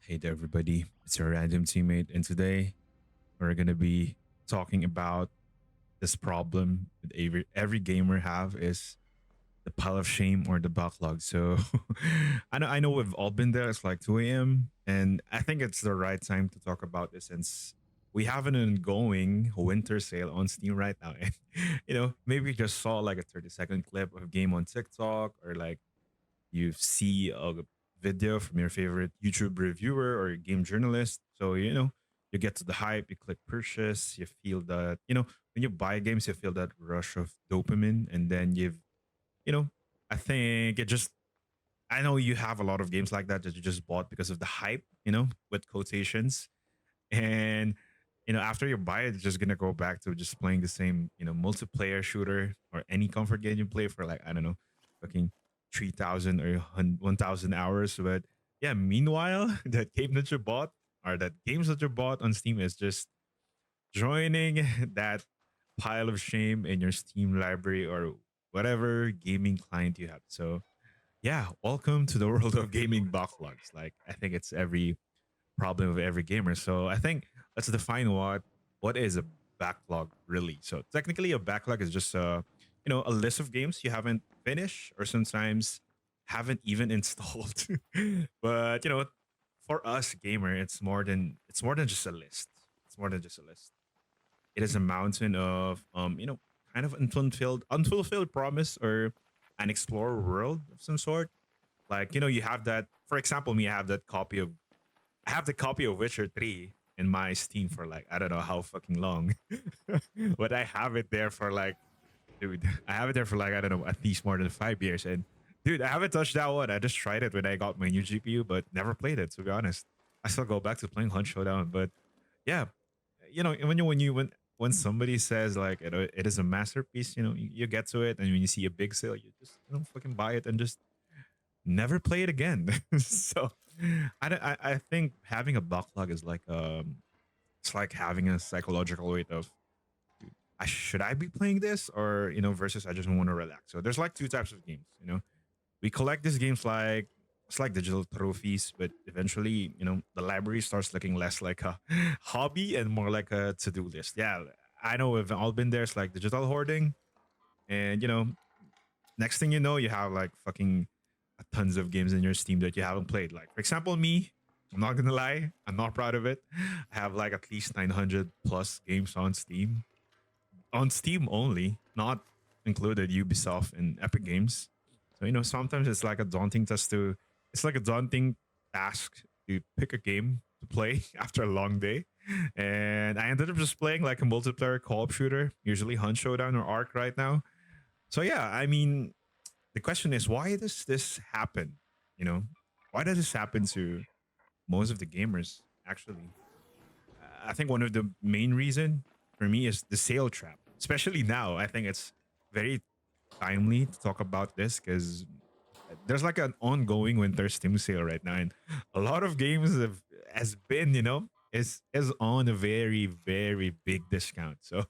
Hey there, everybody. It's your random teammate, and today we're gonna be talking about this problem that every gamer have is the pile of shame or the backlog. So I know we've all been there. It's like 2 a.m. and I think it's the right time to talk about this since we have an ongoing winter sale on Steam right now. And maybe you just saw like a 30-second clip of a game on TikTok or like you see a video from your favorite YouTube reviewer or game journalist. So, you get to the hype, you click purchase, you feel that, when you buy games, you feel that rush of dopamine. And then you know, I think it just, I know you have a lot of games like that that you just bought because of the hype, with quotations. And, after you buy it, it's just going to go back to just playing the same, multiplayer shooter or any comfort game you play for like, I don't know, fucking 3,000 or 1,000 hours. But yeah, meanwhile, that game that you bought or that games that you bought on Steam is just joining that pile of shame in your Steam library or whatever gaming client you have. So yeah, welcome to the world of gaming backlogs. Like I think it's every problem of every gamer. So I think let's define what is a backlog really. So technically, a backlog is just a list of games you haven't finished or sometimes haven't even installed. But for us gamer, it's more than just a list. It's more than just a list. It is a mountain of kind of unfulfilled promise or an explorer world of some sort. Like you have that. For example, me, I have the copy of Witcher 3 in my Steam for like I don't know how fucking long. But I have it there for like dude, I have it there for like I don't know, at least more than 5 years. And dude, I haven't touched that one. I just tried it when I got my new GPU, but never played it, to be honest. I still go back to playing Hunt Showdown. But yeah, when somebody says like it is a masterpiece, you get to it and when you see a big sale, you just fucking buy it and just never play it again. So I think having a backlog is like it's like having a psychological weight of dude, should I be playing this or versus I just want to relax. So there's like two types of games. We collect these games like it's like digital trophies, but eventually the library starts looking less like a hobby and more like a to-do list. Yeah, I know we've all been there. It's like digital hoarding, and next thing you know, you have like fucking tons of games in your Steam that you haven't played. Like, for example, me, I'm not gonna lie, I'm not proud of it. I have like at least 900 plus games on Steam only, not included Ubisoft and Epic Games. So, sometimes it's like a daunting task to pick a game to play after a long day. And I ended up just playing like a multiplayer co-op shooter, usually Hunt Showdown or Arc right now. So yeah, I mean, the question is why does this happen? You know, why does this happen to most of the gamers? Actually, I think one of the main reason for me is the sale trap. Especially now, I think it's very timely to talk about this because there's like an ongoing winter Steam sale right now, and a lot of games has been is on a very big discount. So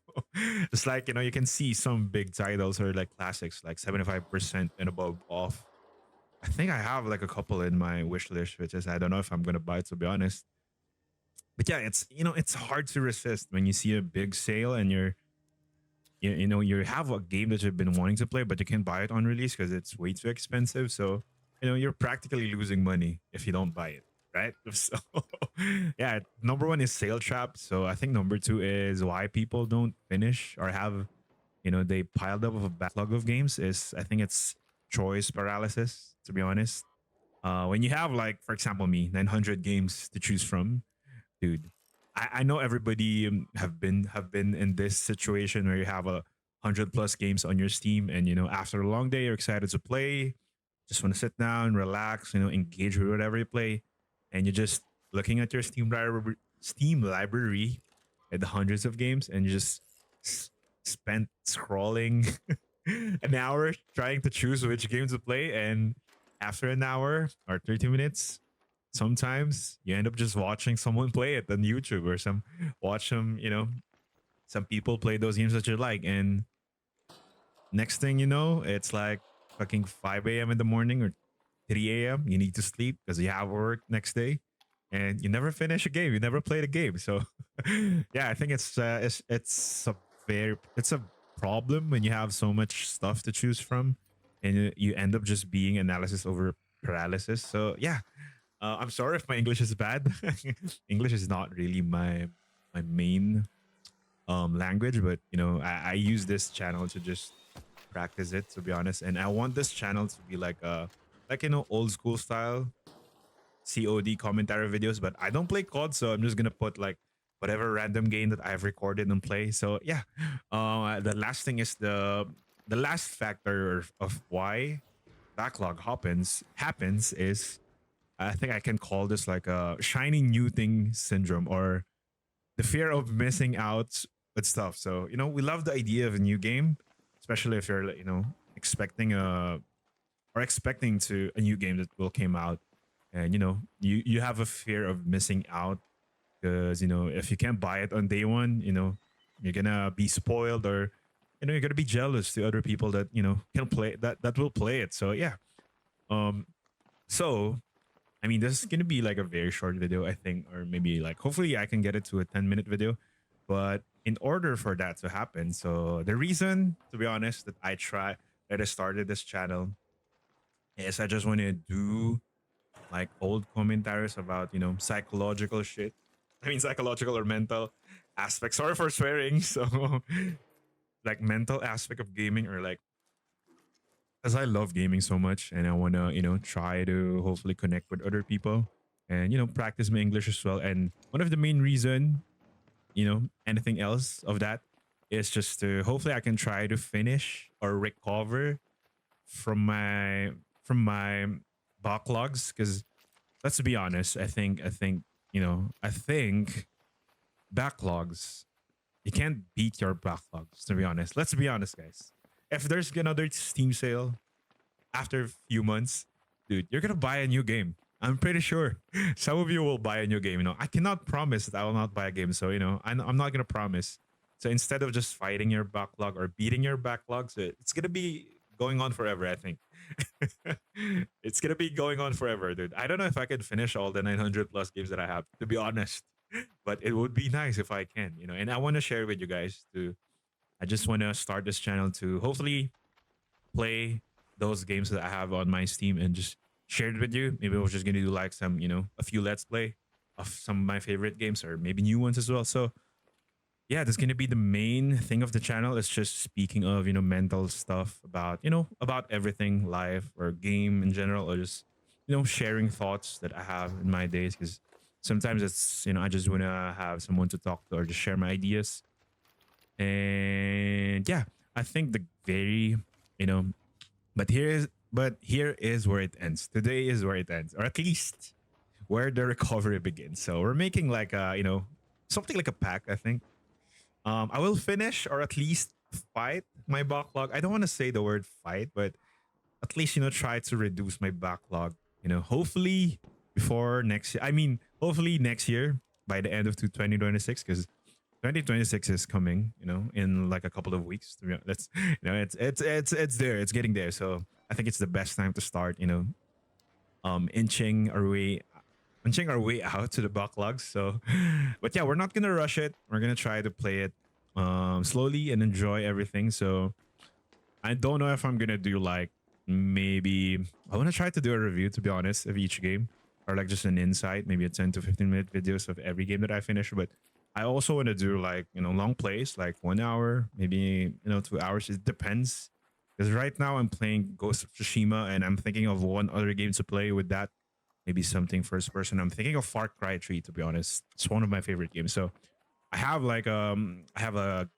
it's like you can see some big titles or like classics like 75% and above off. I think I have like a couple in my wish list, which is I don't know if I'm gonna buy it to be honest. But yeah, it's hard to resist when you see a big sale and you have a game that you've been wanting to play, but you can't buy it on release because it's way too expensive. So you're practically losing money if you don't buy it, right? So yeah, number one is sale trap. So I think number two is why people don't finish or have they piled up with a backlog of games. Is I think it's choice paralysis. To be honest, when you have like for example me 900 games to choose from, dude, I know everybody have been in this situation where you have 100 plus games on your Steam, and after a long day, you're excited to play, just want to sit down, relax, engage with whatever you play, and you're just looking at your Steam library at the hundreds of games, and you just s- spent scrolling an hour trying to choose which game to play, and after an hour or 30 minutes sometimes you end up just watching someone play it on YouTube or watch some people play those games that you like, and next thing you know, it's like fucking 5 a.m. in the morning or 3 a.m. You need to sleep because you have work next day, and you never finish a game. You never played a game. So yeah, I think it's a it's a problem when you have so much stuff to choose from, and you end up just being analysis over paralysis. So yeah, I'm sorry if my English is bad. English is not really my main language, but I use this channel to just practice it, to be honest. And I want this channel to be like old school style COD commentary videos, but I don't play COD, so I'm just gonna put like whatever random game that I've recorded and play. So yeah, the last thing is the last factor of why backlog happens is, I think I can call this like a shiny new thing syndrome, or the fear of missing out with stuff. So we love the idea of a new game, especially if you're expecting expecting to a new game that will came out, and you have a fear of missing out, because if you can't buy it on day one, you're gonna be spoiled, or you're gonna be jealous to other people that can play that will play it. So yeah, um so I mean, this is gonna be like a very short video, I think, or maybe like hopefully I can get it to a 10-minute video. But in order for that to happen, so the reason, to be honest, that I started this channel is I just want to do like old commentaries about psychological shit. I mean, psychological or mental aspects. Sorry for swearing. So like mental aspect of gaming, or like, as I love gaming so much, and I want to try to hopefully connect with other people, and practice my English as well. And one of the main reason, anything else of that, is just to hopefully I can try to finish or recover from my backlogs, because let's be honest, I think backlogs, you can't beat your backlogs, to be honest. Let's be honest, guys. If there's another Steam sale after a few months, dude, you're gonna buy a new game. I'm pretty sure some of you will buy a new game. I cannot promise that I will not buy a game. So I'm not gonna promise. So instead of just fighting your backlog or beating your backlogs, it's gonna be going on forever, I think. It's gonna be going on forever, dude. I don't know if I can finish all the 900 plus games that I have, to be honest. But it would be nice if I can, And I want to share with you guys too. I just want to start this channel to hopefully play those games that I have on my Steam and just share it with you. Maybe we're just gonna do like some, a few let's play of some of my favorite games, or maybe new ones as well. So yeah, that's gonna be the main thing of the channel. It's just speaking of mental stuff about about everything, life or game in general, or just sharing thoughts that I have in my days. Because sometimes it's I just wanna have someone to talk to or just share my ideas. And yeah, I think the very you know here is where it ends. Today is where it ends, or at least where the recovery begins. So we're making like a something like a pack, I think. I will finish, or at least fight my backlog. I don't want to say the word fight, but at least try to reduce my backlog. Hopefully before next year. I mean, hopefully next year, by the end of 2026, because 2026 is coming. In like a couple of weeks. That's it's there. It's getting there. So I think it's the best time to start. Inching our way out to the backlogs. So, but yeah, we're not gonna rush it. We're gonna try to play it slowly and enjoy everything. So I don't know if I'm gonna do like, maybe I want to try to do a review, to be honest, of each game, or like just an insight, maybe a 10 to 15 minute videos of every game that I finish. But I also want to do like long plays, like 1 hour, maybe 2 hours. It depends. Because right now I'm playing Ghost of Tsushima, and I'm thinking of one other game to play with that. Maybe something first person. I'm thinking of Far Cry 3, to be honest. It's one of my favorite games. So I have a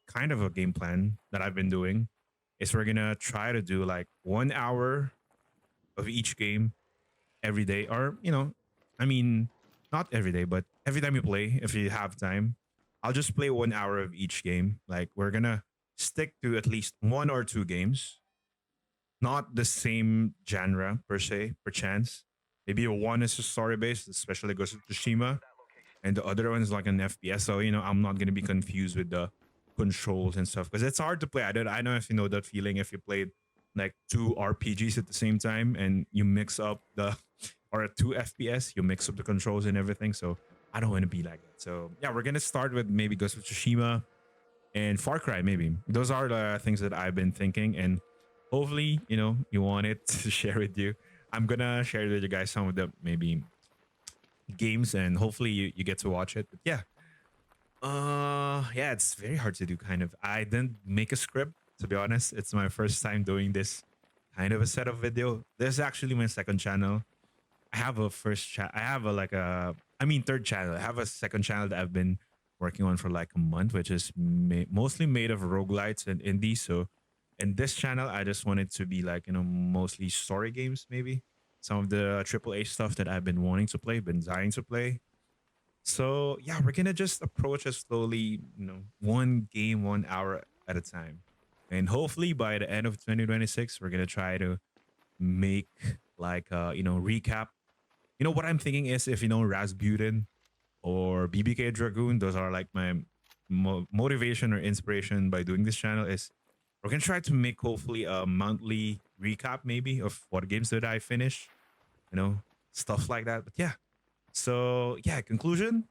kind of a game plan that I've been doing. Is we're gonna try to do like 1 hour of each game every day, or I mean, not every day, but every time you play, if you have time, I'll just play 1 hour of each game. Like, we're gonna stick to at least one or two games, not the same genre per se, per chance. Maybe one is a story based, especially Ghost of Tsushima, and the other one is like an FPS. So I'm not gonna be confused with the controls and stuff, because it's hard to play. I don't know if you know that feeling if you played like two RPGs at the same time, and you mix up the or a two FPS, you mix up the controls and everything. So I don't want to be like that. So yeah, we're gonna start with maybe Ghost of Tsushima and Far Cry. Maybe those are the things that I've been thinking, and hopefully, you want it to share with you. I'm gonna share with you guys some of the maybe games, and hopefully you get to watch it. But yeah, yeah, it's very hard to do. Kind of, I didn't make a script, to be honest. It's my first time doing this kind of a set of video. This is actually my second channel. I have a first chat. I have a like a. I mean, third channel. I have a second channel that I've been working on for like a month, which is mostly made of roguelites and indies. So, in this channel, I just wanted to be like mostly story games, maybe some of the AAA stuff that I've been wanting to play, been dying to play. So yeah, we're gonna just approach it slowly, one game, 1 hour at a time, and hopefully by the end of 2026, we're gonna try to make like recap. What I'm thinking is if Rasputin or BBK Dragoon, those are like my motivation or inspiration by doing this channel. Is we're gonna try to make hopefully a monthly recap maybe of what games did I finish, you know, stuff like that. But yeah, so yeah, conclusion.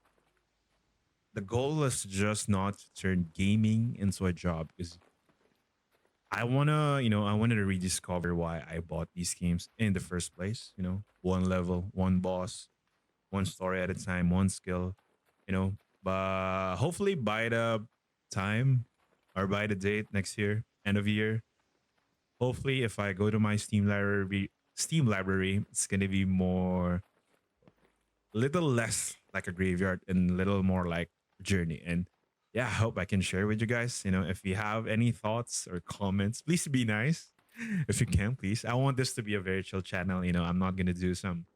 The goal is just not to turn gaming into a job because I wanted to rediscover why I bought these games in the first place. One level, one boss, one story at a time, one skill, you know. But hopefully by the time or by the date next year, end of year, hopefully if I go to my Steam library, it's gonna be more little less like a graveyard and little more like a journey. And yeah, I hope I can share with you guys. If you have any thoughts or comments, please be nice. If you can, please. I want this to be a very chill channel. I'm not gonna do some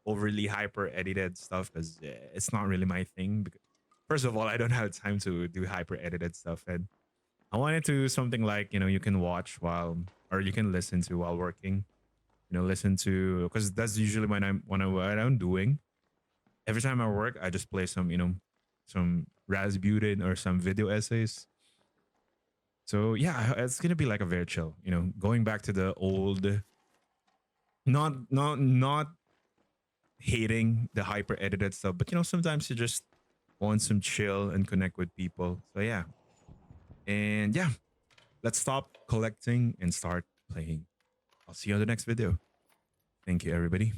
overly hyper edited stuff because it's not really my thing. Because first of all, I don't have time to do hyper edited stuff, and I wanted to something like you can watch while or you can listen to while working. Listen to because that's usually what I'm doing every time I work, I just play some Rasputin or some video essays. So yeah, it's gonna be like a very chill. Going back to the old, not hating the hyper edited stuff, but sometimes you just want some chill and connect with people. So yeah, and yeah, let's stop collecting and start playing. I'll see you on the next video. Thank you, everybody.